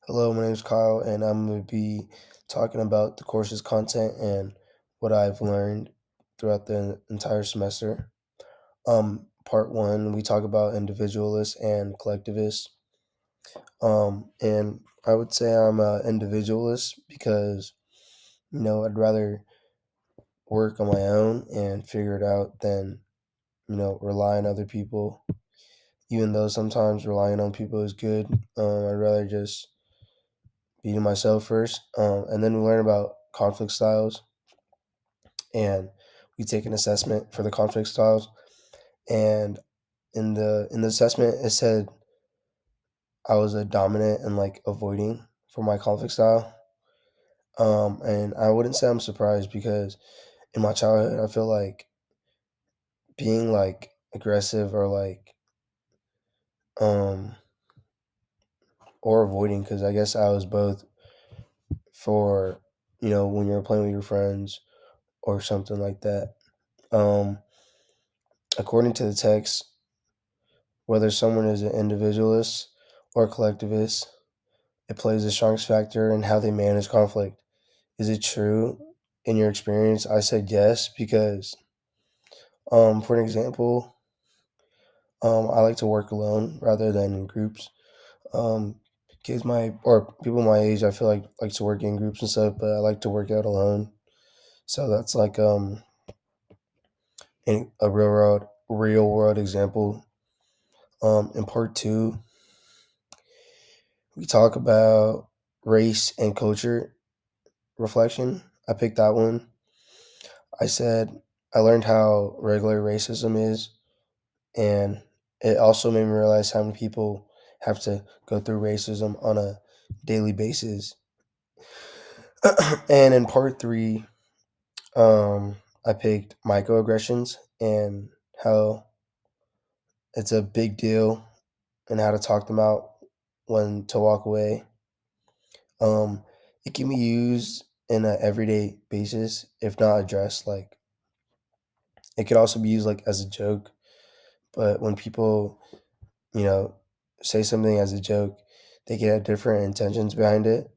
Hello, my name is Kyle, and I'm going to be talking about the course's content and what I've learned throughout the entire semester. Part one, we talk about individualists and collectivists. And I would say I'm an individualist because, I'd rather work on my own and figure it out than, rely on other people. Even though sometimes relying on people is good, I'd rather just be to myself first. And then we learn about conflict styles, and we take an assessment for the conflict styles. And in the assessment, it said I was a dominant and like avoiding for my conflict style. And I wouldn't say I'm surprised because in my childhood, I feel like being like aggressive or like um or avoiding, because I guess I was both for when you're playing with your friends or something like that. Um, According to the text, whether someone is an individualist or collectivist, it plays the strongest factor in how they manage conflict. Is it true in your experience? I said yes because, for an example, I like to work alone rather than in groups. Um, Kids my or people my age, I feel like to work in groups and stuff, but I like to work out alone. So that's like a real world example. In part two, we talk about race and culture reflection. I picked that one. I said I learned how regular racism is, and it also made me realize how many people have to go through racism on a daily basis. And in part three, I picked microaggressions and how it's a big deal and how to talk them out when to walk away. Um, it can be used in an everyday basis if not addressed. Like it could also be used like as a joke, but when people, you know, say something as a joke, they can have different intentions behind it.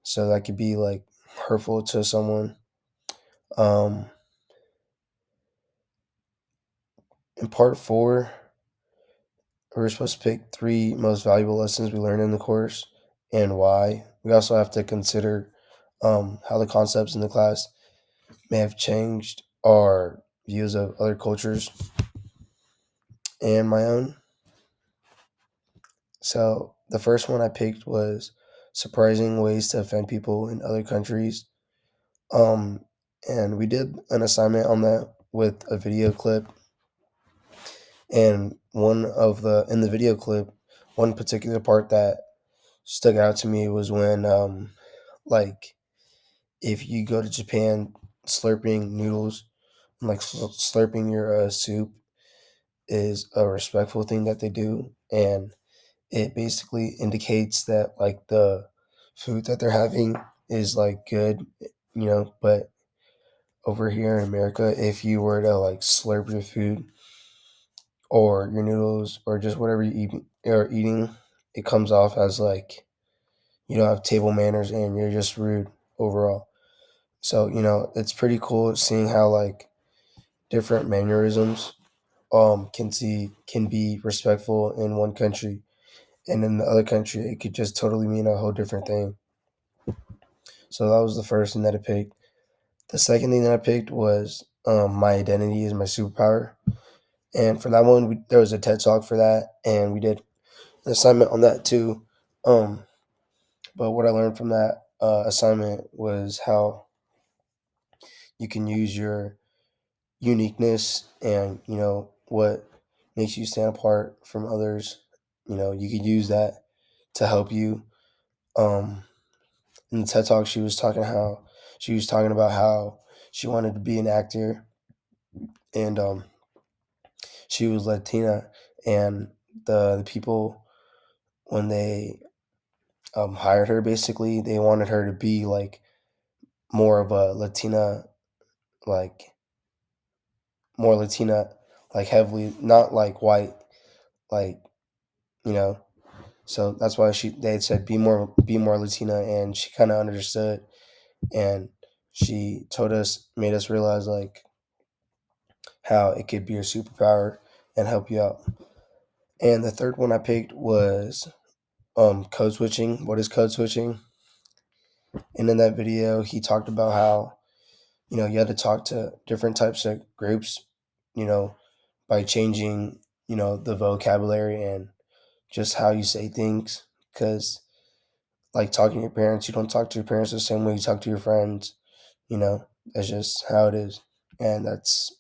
So that could be like hurtful to someone. Um, in part four, we're supposed to pick three most valuable lessons we learned in the course and why. We also have to consider how the concepts in the class may have changed our views of other cultures and my own. So the first one I picked was surprising ways to offend people in other countries. Um, and we did an assignment on that with a video clip. And one of the in the video clip, one particular part that stuck out to me was when like if you go to Japan, slurping noodles, like slurping your soup is a respectful thing that they do, and it basically indicates that like the food that they're having is like good, but over here in America, if you were to like slurp your food or your noodles or just whatever you are eating, it comes off as like you don't have table manners and you're just rude overall. So, it's pretty cool seeing how like different mannerisms can be respectful in one country, and in the other country it could just totally mean a whole different thing. So that was the first thing that I picked. The second thing that I picked was my identity is my superpower. And for that one, there was a TED talk for that, and we did an assignment on that too. Um, but what I learned from that assignment was how you can use your uniqueness and what makes you stand apart from others. You could use that to help you. Um, in the TED talk, she was talking about how she wanted to be an actor, and she was Latina, and the people when they hired her, basically they wanted her to be like more of a Latina, like more Latina, like heavily, not like white, like you know. So that's why they had said be more Latina, and she kind of understood, and she made us realize like how it could be your superpower and help you out. And the third one I picked was code switching. What is code switching? And in that video, he talked about how you had to talk to different types of groups, you know, by changing the vocabulary and just how you say things. Because like talking to your parents, you don't talk to your parents the same way you talk to your friends. You know, that's just how it is, and that's